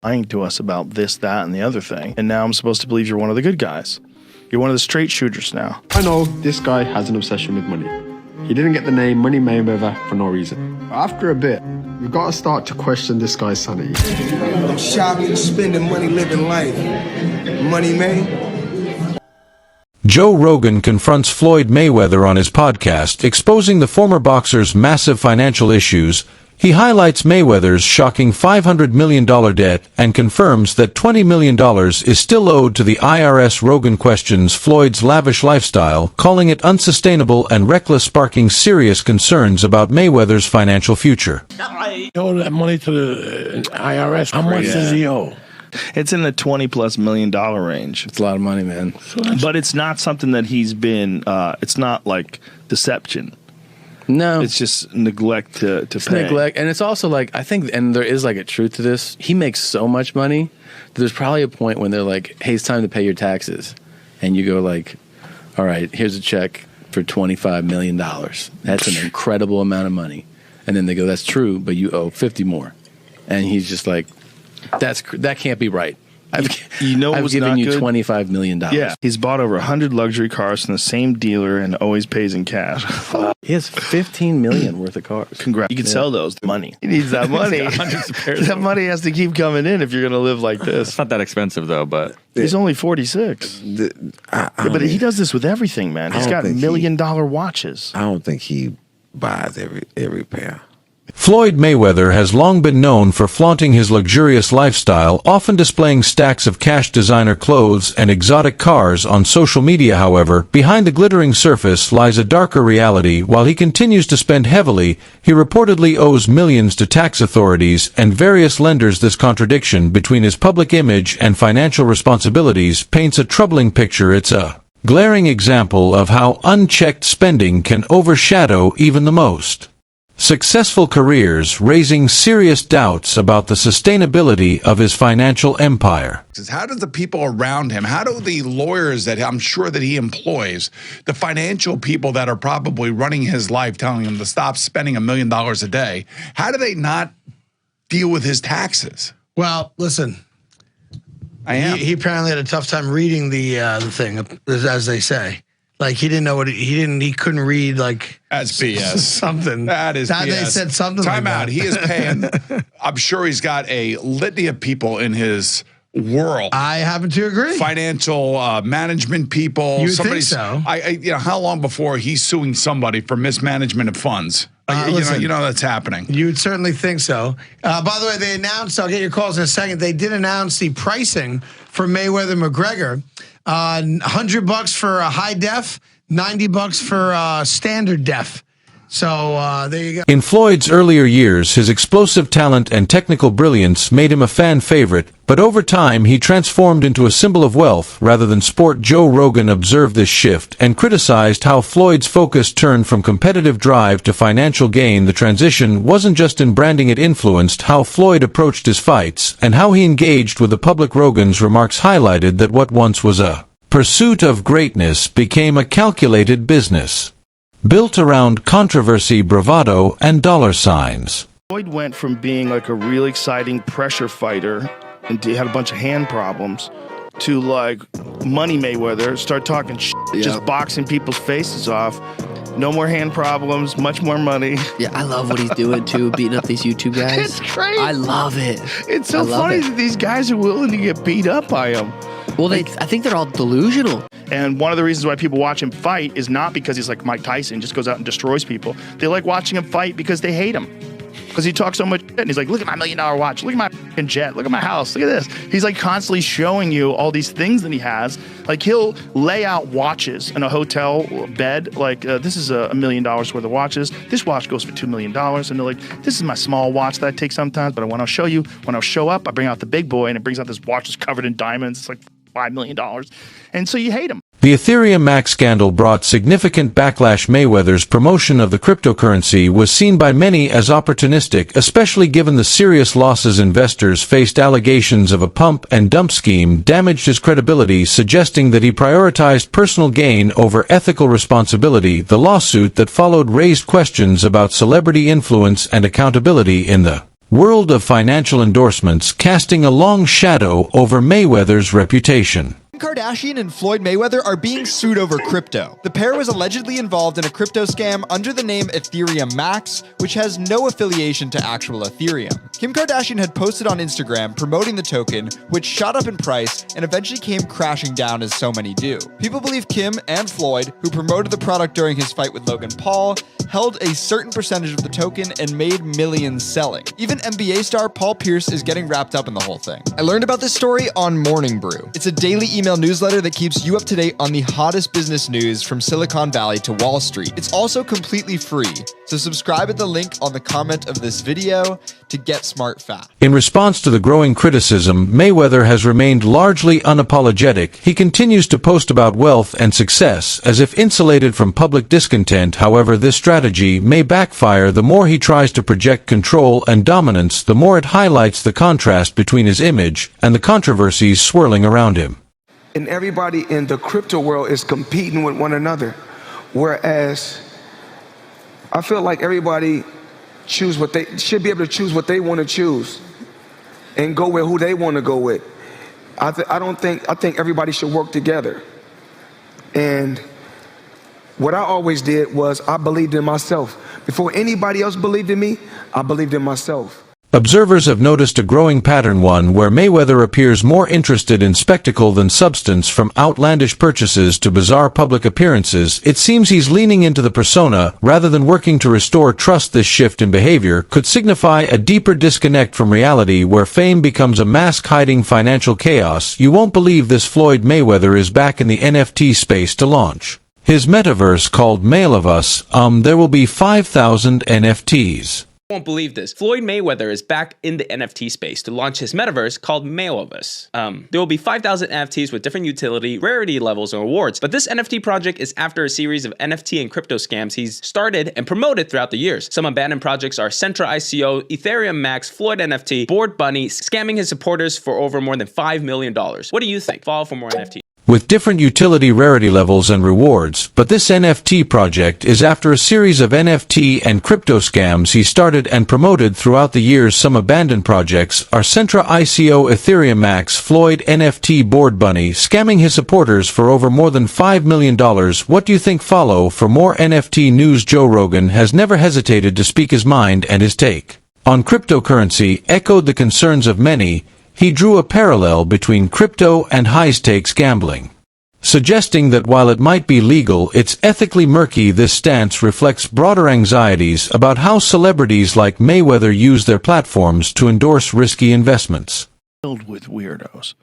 lying to us about this, that, and the other thing. And now I'm supposed to believe you're one of the good guys. You're one of the straight shooters now. I know this guy has an obsession with money. He didn't get the name Money Mayweather for no reason. After a bit, we've got to start to question this guy's sanity. I'm shopping, spending money, living life. Money, man. Joe Rogan confronts Floyd Mayweather on his podcast, exposing the former boxer's massive financial issues. He highlights Mayweather's shocking $500 million debt and confirms that $20 million is still owed to the IRS. Rogan questions Floyd's lavish lifestyle, calling it unsustainable and reckless, sparking serious concerns about Mayweather's financial future. He owed that money to the IRS. How much does he owe? It's in the $20+ million range. It's a lot of money, man. But it's not something that he's been, it's not like deception. No. It's just neglect to pay. Neglect. And it's also like, I think, and there is like a truth to this, he makes so much money that there's probably a point when they're like, hey, it's time to pay your taxes. And you go like, all right, here's a check for $25 million. That's an incredible amount of money. And then they go, that's true, but you owe 50 more. And he's just like, that can't be right. I've given you $25 million. Yeah, he's bought over 100 luxury cars from the same dealer and always pays in cash. He has $15 million worth of cars. Congrats. You can sell those. Money. He needs that money. That money has to keep coming in if you're going to live like this. It's not that expensive, though, but... He's only 46. But he does this with everything, man. He's got $1 million watches. I don't think he buys every pair. Floyd Mayweather has long been known for flaunting his luxurious lifestyle, often displaying stacks of cash, designer clothes, and exotic cars on social media. However, behind the glittering surface lies a darker reality. While he continues to spend heavily, he reportedly owes millions to tax authorities and various lenders. This contradiction between his public image and financial responsibilities paints a troubling picture. It's a glaring example of how unchecked spending can overshadow even the most successful careers, raising serious doubts about the sustainability of his financial empire. How do the people around him, how do the lawyers that I'm sure that he employs, the financial people that are probably running his life, telling him to stop spending $1 million a day, how do they not deal with his taxes? Well, listen, he apparently had a tough time reading the thing, as they say. Like he didn't know what he couldn't read like that's BS. Something. That is BS. They said something Time like out. that. He is paying. I'm sure he's got a litany of people in his world. I happen to agree. Financial management people. You think so? How long before he's suing somebody for mismanagement of funds? You know that's happening. You'd certainly think so. By the way, they announced, I'll get your calls in a second, they did announce the pricing for Mayweather-McGregor. $100 for a high def, $90 for standard def. So there you go. In Floyd's earlier years, his explosive talent and technical brilliance made him a fan favorite, but over time he transformed into a symbol of wealth rather than sport. Joe Rogan observed this shift and criticized how Floyd's focus turned from competitive drive to financial gain. The transition wasn't just in branding, it influenced how Floyd approached his fights and how he engaged with the public. Rogan's remarks highlighted that what once was a pursuit of greatness became a calculated business built around controversy, bravado, and dollar signs. Floyd went from being like a real exciting pressure fighter, and he had a bunch of hand problems, to like Money Mayweather, start talking shit, just boxing people's faces off. No more hand problems, much more money. Yeah, I love what he's doing too, beating up these YouTube guys. It's crazy. I love it. It's so funny that these guys are willing to get beat up by him. Well, I think they're all delusional. And one of the reasons why people watch him fight is not because he's like Mike Tyson, just goes out and destroys people. They like watching him fight because they hate him. Because he talks so much shit, and he's like, look at my $1 million watch, look at my fucking jet, look at my house, look at this. He's like constantly showing you all these things that he has. Like he'll lay out watches in a hotel bed, like this is $1 million worth of watches. This watch goes for $2 million. And they're like, this is my small watch that I take sometimes, but when I'll show you, when I'll show up, I bring out the big boy, and it brings out this watch that's covered in diamonds. It's like $5 million. And so you hate him. The Ethereum Max scandal brought significant backlash. Mayweather's promotion of the cryptocurrency was seen by many as opportunistic, especially given the serious losses investors faced. Allegations of a pump and dump scheme damaged his credibility, suggesting that he prioritized personal gain over ethical responsibility. The lawsuit that followed raised questions about celebrity influence and accountability in the World of financial endorsements casting a long shadow over Mayweather's reputation. Kim Kardashian and Floyd Mayweather are being sued over crypto. The pair was allegedly involved in a crypto scam under the name Ethereum Max, which has no affiliation to actual Ethereum. Kim Kardashian had posted on Instagram promoting the token, which shot up in price and eventually came crashing down as so many do. People believe Kim and Floyd, who promoted the product during his fight with Logan Paul, held a certain percentage of the token and made millions selling. Even NBA star Paul Pierce is getting wrapped up in the whole thing. I learned about this story on Morning Brew. It's a daily email newsletter that keeps you up to date on the hottest business news from Silicon Valley to Wall Street. It's also completely free, so subscribe at the link on the comment of this video to get smart fast. In response to the growing criticism, Mayweather has remained largely unapologetic. He continues to post about wealth and success as if insulated from public discontent. However, this strategy may backfire. The more he tries to project control and dominance, the more it highlights the contrast between his image and the controversies swirling around him. And everybody in the crypto world is competing with one another. Whereas I feel like everybody should be able to choose what they want to choose and go with who they want to go with. I think everybody should work together. And what I always did was I believed in myself. Before anybody else believed in me, I believed in myself. Observers have noticed a growing pattern, one where Mayweather appears more interested in spectacle than substance. From outlandish purchases to bizarre public appearances, it seems he's leaning into the persona rather than working to restore trust. This shift in behavior could signify a deeper disconnect from reality, where fame becomes a mask hiding financial chaos. You won't believe this: Floyd Mayweather is back in the NFT space to launch his metaverse called Mail of Us. There will be 5,000 NFTs. Won't believe this. Floyd Mayweather is back in the NFT space to launch his metaverse called Mail of Us. There will be 5,000 NFTs with different utility, rarity levels, and rewards. But this NFT project is after a series of NFT and crypto scams he's started and promoted throughout the years. Some abandoned projects are Centra ICO, Ethereum Max, Floyd NFT, Bored Bunny, scamming his supporters for over more than $5 million. What do you think? Follow for more NFTs. With different utility, rarity levels, and rewards, but this NFT project is after a series of NFT and crypto scams he started and promoted throughout the years. Some abandoned projects are Centra ICO, Ethereum Max, Floyd NFT, Bored Bunny, scamming his supporters for over more than $5 million. What do you think? Follow for more NFT news. Joe Rogan has never hesitated to speak his mind, and his take on cryptocurrency echoed the concerns of many. He drew a parallel between crypto and high-stakes gambling, suggesting that while it might be legal, it's ethically murky. This stance reflects broader anxieties about how celebrities like Mayweather use their platforms to endorse risky investments. Filled with weirdos.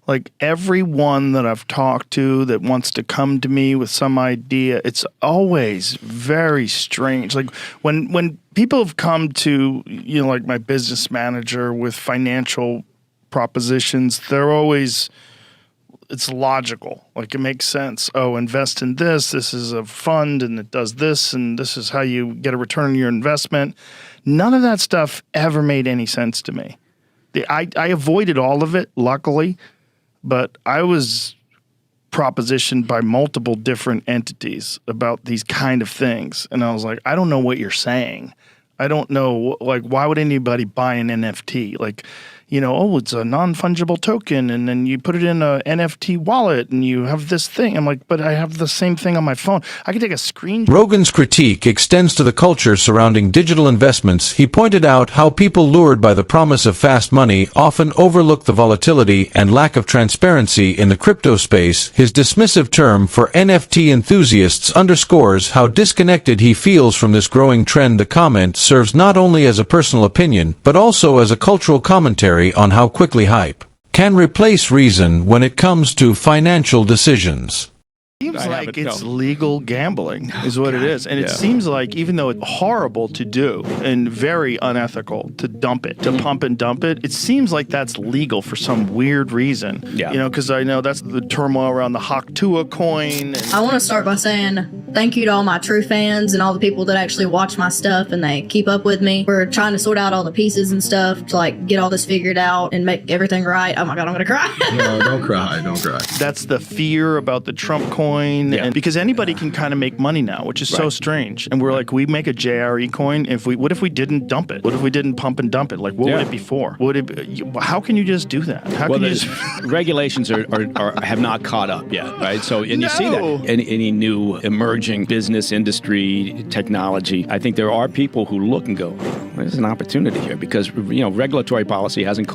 Like everyone that I've talked to that wants to come to me with some idea, it's always very strange. Like when people have come to, like my business manager with financial propositions, it's logical. Like it makes sense. Oh, invest in this. This is a fund and it does this, and this is how you get a return on your investment. None of that stuff ever made any sense to me. I avoided all of it, luckily, but I was propositioned by multiple different entities about these kind of things. And I was like, I don't know what you're saying. I don't know, like, why would anybody buy an NFT? Like, it's a non-fungible token, and then you put it in a NFT wallet, and you have this thing. I'm like, but I have the same thing on my phone. I can take a screen. Rogan's critique extends to the culture surrounding digital investments. He pointed out how people lured by the promise of fast money often overlook the volatility and lack of transparency in the crypto space. His dismissive term for NFT enthusiasts underscores how disconnected he feels from this growing trend. The comment serves not only as a personal opinion, but also as a cultural commentary on how quickly hype can replace reason when it comes to financial decisions. Seems like it's legal gambling is what it is. And it seems like, even though it's horrible to do and very unethical to dump it, to pump and dump it, it seems like that's legal for some weird reason. Yeah. Because I know that's the turmoil around the Haktua coin. I want to start by saying Thank you to all my true fans and all the people that actually watch my stuff and they keep up with me. We're trying to sort out all the pieces and stuff to like get all this figured out and make everything right. Oh my God, I'm gonna cry. No, don't cry, don't cry. That's the fear about the Trump coin, and because anybody can kind of make money now, which is so strange. And we're like, we make a JRE coin. What if we didn't dump it? What if we didn't pump and dump it? Like, what would it be for? How can you just do that? How can you just regulations have not caught up yet, right? So, and you see that any new emerging business, industry, technology, I think there are people who look and go, there's an opportunity here because, regulatory policy hasn't caught